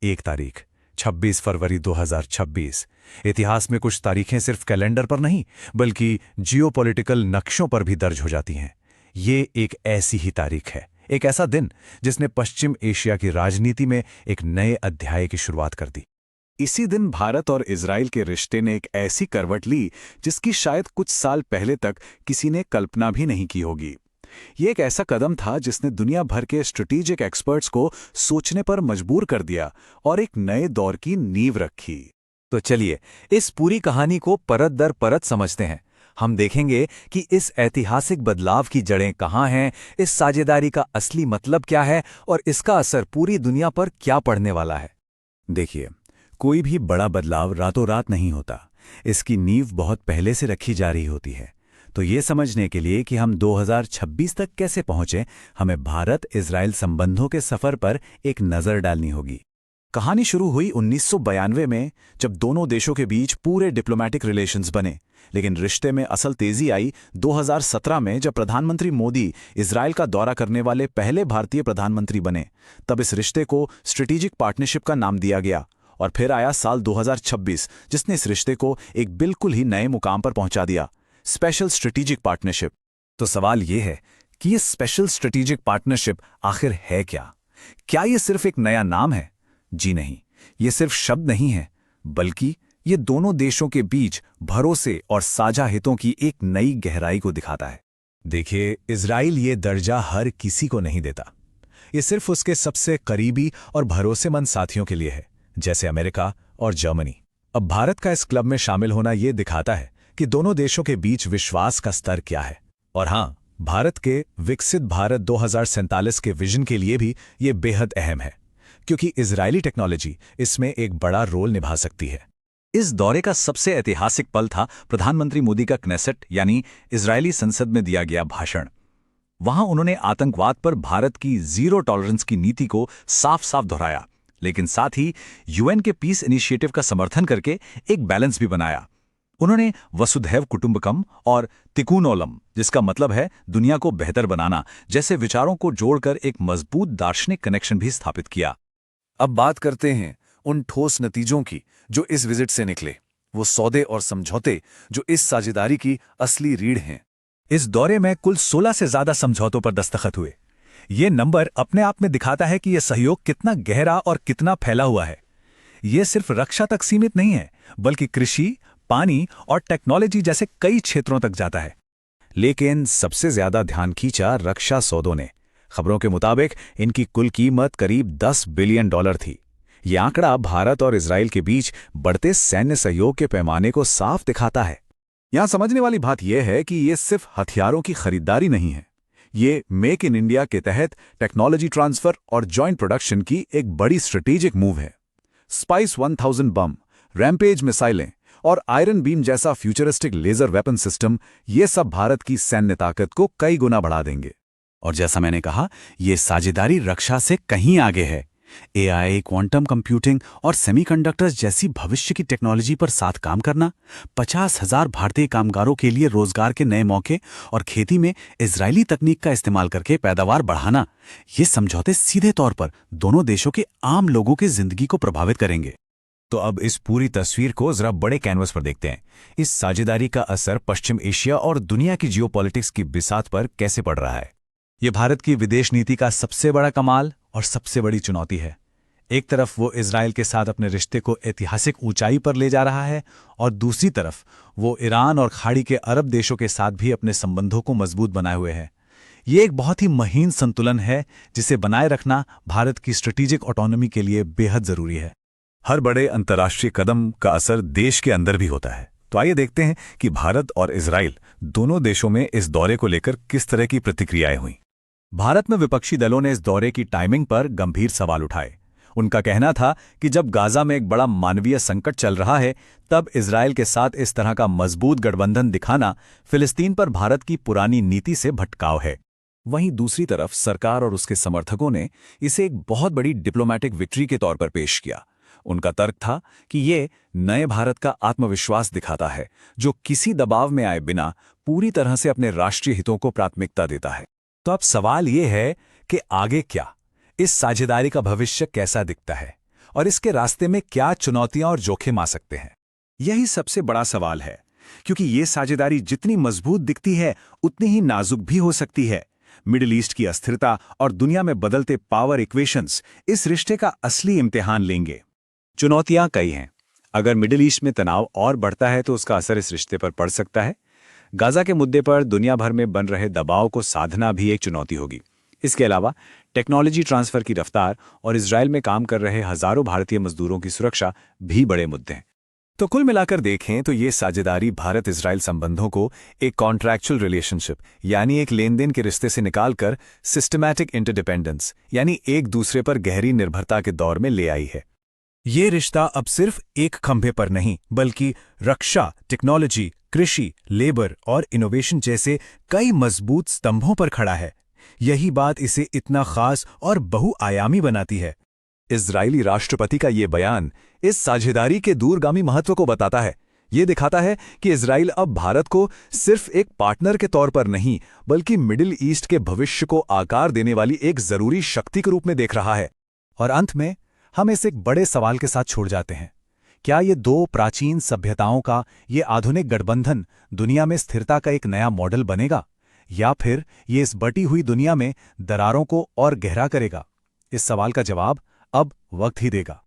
एक तारीख 26 फरवरी 2026। इतिहास में कुछ तारीखें सिर्फ कैलेंडर पर नहीं बल्कि जियोपॉलिटिकल नक्शों पर भी दर्ज हो जाती हैं। ये एक ऐसी ही तारीख है, एक ऐसा दिन जिसने पश्चिम एशिया की राजनीति में एक नए अध्याय की शुरुआत कर दी। इसी दिन भारत और इजराइल के रिश्ते ने एक ऐसी करवट ली जिसकी शायद कुछ साल पहले तक किसी ने कल्पना भी नहीं की होगी। ये एक ऐसा कदम था जिसने दुनिया भर के स्ट्रेटेजिक एक्सपर्ट्स को सोचने पर मजबूर कर दिया और एक नए दौर की नींव रखी। तो चलिए इस पूरी कहानी को परत दर परत समझते हैं। हम देखेंगे कि इस ऐतिहासिक बदलाव की जड़ें कहाँ हैं, इस साझेदारी का असली मतलब क्या है और इसका असर पूरी दुनिया पर क्या पड़ने वाला है। देखिए, कोई भी बड़ा बदलाव रातों रात नहीं होता। इसकी नींव बहुत पहले से रखी जा रही होती है। तो ये समझने के लिए कि हम 2026 तक कैसे पहुंचे, हमें भारत इजराइल संबंधों के सफर पर एक नजर डालनी होगी। कहानी शुरू हुई 1992 में, जब दोनों देशों के बीच पूरे डिप्लोमैटिक रिलेशंस बने। लेकिन रिश्ते में असल तेजी आई 2017 में, जब प्रधानमंत्री मोदी इजराइल का दौरा करने वाले पहले भारतीय प्रधानमंत्री बने। तब इस रिश्ते को स्ट्रेटेजिक पार्टनरशिप का नाम दिया गया। और फिर आया साल 2026, जिसने इस रिश्ते को एक बिल्कुल ही नए मुकाम पर पहुंचा दिया, स्पेशल स्ट्रेटेजिक पार्टनरशिप। तो सवाल यह है कि ये स्पेशल स्ट्रेटेजिक पार्टनरशिप आखिर है क्या? क्या ये सिर्फ एक नया नाम है? जी नहीं, ये सिर्फ शब्द नहीं है, बल्कि ये दोनों देशों के बीच भरोसे और साझा हितों की एक नई गहराई को दिखाता है। देखिए, इजराइल ये दर्जा हर किसी को नहीं देता। ये सिर्फ उसके सबसे करीबी और भरोसेमंद साथियों के लिए है, जैसे अमेरिका और जर्मनी। अब भारत का इस क्लब में शामिल होना ये दिखाता है कि दोनों देशों के बीच विश्वास का स्तर क्या है। और हां, भारत के विकसित भारत 2047 के विजन के लिए भी ये बेहद अहम है, क्योंकि इजरायली टेक्नोलॉजी इसमें एक बड़ा रोल निभा सकती है। इस दौरे का सबसे ऐतिहासिक पल था प्रधानमंत्री मोदी का क्नेसेट यानी इजरायली संसद में दिया गया भाषण। वहां उन्होंने आतंकवाद पर भारत की जीरो टॉलरेंस की नीति को साफ साफ दोहराया, लेकिन साथ ही यूएन के पीस इनिशिएटिव का समर्थन करके एक बैलेंस भी बनाया। उन्होंने वसुधैव कुटुंबकम और तिकुन ओलम, जिसका मतलब है दुनिया को बेहतर बनाना, जैसे विचारों को जोड़कर एक मजबूत दार्शनिक कनेक्शन भी स्थापित किया। अब बात करते हैं उन ठोस नतीजों की जो इस विजिट से निकले, वो सौदे और समझौते जो इस साझेदारी की असली रीढ़ हैं। इस दौरे में कुल 16 से ज्यादा समझौतों पर दस्तखत हुए। ये नंबर अपने आप में दिखाता है कि यह सहयोग कितना गहरा और कितना फैला हुआ है। ये सिर्फ रक्षा तक सीमित नहीं है, बल्कि कृषि, पानी और टेक्नोलॉजी जैसे कई क्षेत्रों तक जाता है। लेकिन सबसे ज्यादा ध्यान खींचा रक्षा सौदों ने। खबरों के मुताबिक इनकी कुल कीमत करीब $10 बिलियन थी। यह आंकड़ा भारत और इजराइल के बीच बढ़ते सैन्य सहयोग के पैमाने को साफ दिखाता है। यहां समझने वाली बात यह है कि यह सिर्फ हथियारों की खरीदारी नहीं है। ये मेक इन इंडिया के तहत टेक्नोलॉजी ट्रांसफर और जॉइंट प्रोडक्शन की एक बड़ी स्ट्रेटेजिक मूव है। स्पाइस 1000 बम, रैम्पेज मिसाइलें और आयरन बीम जैसा फ्यूचरिस्टिक लेजर वेपन सिस्टम, ये सब भारत की सैन्य ताकत को कई गुना बढ़ा देंगे। और जैसा मैंने कहा, ये साझेदारी रक्षा से कहीं आगे है। एआई, क्वांटम कंप्यूटिंग और सेमीकंडक्टर्स जैसी भविष्य की टेक्नोलॉजी पर साथ काम करना, 50,000 भारतीय कामगारों के लिए रोजगार के नए मौके और खेती में इजरायली तकनीक का इस्तेमाल करके पैदावार बढ़ाना, ये समझौते सीधे तौर पर दोनों देशों के आम लोगों की जिंदगी को प्रभावित करेंगे। तो अब इस पूरी तस्वीर को जरा बड़े कैनवस पर देखते हैं। इस साझेदारी का असर पश्चिम एशिया और दुनिया की जियोपॉलिटिक्स की बिसात पर कैसे पड़ रहा है। ये भारत की विदेश नीति का सबसे बड़ा कमाल और सबसे बड़ी चुनौती है। एक तरफ वो इजराइल के साथ अपने रिश्ते को ऐतिहासिक ऊंचाई पर ले जा रहा है, और दूसरी तरफ वो ईरान और खाड़ी के अरब देशों के साथ भी अपने संबंधों को मजबूत बनाए हुए है। ये एक बहुत ही महीन संतुलन है, जिसे बनाए रखना भारत की स्ट्रेटेजिक ऑटोनॉमी के लिए बेहद जरूरी है। हर बड़े अंतर्राष्ट्रीय कदम का असर देश के अंदर भी होता है। तो आइए देखते हैं कि भारत और इजराइल दोनों देशों में इस दौरे को लेकर किस तरह की प्रतिक्रियाएं हुई। भारत में विपक्षी दलों ने इस दौरे की टाइमिंग पर गंभीर सवाल उठाए। उनका कहना था कि जब गाजा में एक बड़ा मानवीय संकट चल रहा है, तब इजराइल के साथ इस तरह का मजबूत गठबंधन दिखाना फिलिस्तीन पर भारत की पुरानी नीति से भटकाव है। वहीं दूसरी तरफ सरकार और उसके समर्थकों ने इसे एक बहुत बड़ी डिप्लोमैटिक विक्ट्री के तौर पर पेश किया। उनका तर्क था कि ये नए भारत का आत्मविश्वास दिखाता है, जो किसी दबाव में आए बिना पूरी तरह से अपने राष्ट्रीय हितों को प्राथमिकता देता है। तो अब सवाल ये है कि आगे क्या? इस साझेदारी का भविष्य कैसा दिखता है? और इसके रास्ते में क्या चुनौतियां और जोखिम आ सकते हैं? यही सबसे बड़ा सवाल है, क्योंकि ये साझेदारी जितनी मजबूत दिखती है उतनी ही नाजुक भी हो सकती है। मिडिल ईस्ट की अस्थिरता और दुनिया में बदलते पावर इक्वेशंस इस रिश्ते का असली इम्तिहान लेंगे। चुनौतियां कई हैं। अगर मिडिल ईस्ट में तनाव और बढ़ता है तो उसका असर इस रिश्ते पर पड़ सकता है। गाजा के मुद्दे पर दुनिया भर में बन रहे दबाव को साधना भी एक चुनौती होगी। इसके अलावा टेक्नोलॉजी ट्रांसफर की रफ्तार और इजराइल में काम कर रहे हजारों भारतीय मजदूरों की सुरक्षा भी बड़े मुद्दे हैं। तो कुल मिलाकर देखें तो ये साझेदारी भारत इजराइल संबंधों को एक कॉन्ट्रैक्चुअल रिलेशनशिप यानी एक लेन-देन के रिश्ते से निकालकर सिस्टमैटिक इंटरडिपेंडेंस यानी एक दूसरे पर गहरी निर्भरता के दौर में ले आई है। ये रिश्ता अब सिर्फ एक खंभे पर नहीं बल्कि रक्षा, टेक्नोलॉजी, कृषि, लेबर और इनोवेशन जैसे कई मजबूत स्तंभों पर खड़ा है। यही बात इसे इतना खास और बहुआयामी बनाती है। इजरायली राष्ट्रपति का ये बयान इस साझेदारी के दूरगामी महत्व को बताता है। ये दिखाता है कि इजराइल अब भारत को सिर्फ एक पार्टनर के तौर पर नहीं बल्कि मिडिल ईस्ट के भविष्य को आकार देने वाली एक जरूरी शक्ति के रूप में देख रहा है। और अंत में हम इस एक बड़े सवाल के साथ छोड़ जाते हैं। क्या ये दो प्राचीन सभ्यताओं का ये आधुनिक गठबंधन दुनिया में स्थिरता का एक नया मॉडल बनेगा, या फिर ये इस बटी हुई दुनिया में दरारों को और गहरा करेगा? इस सवाल का जवाब अब वक्त ही देगा।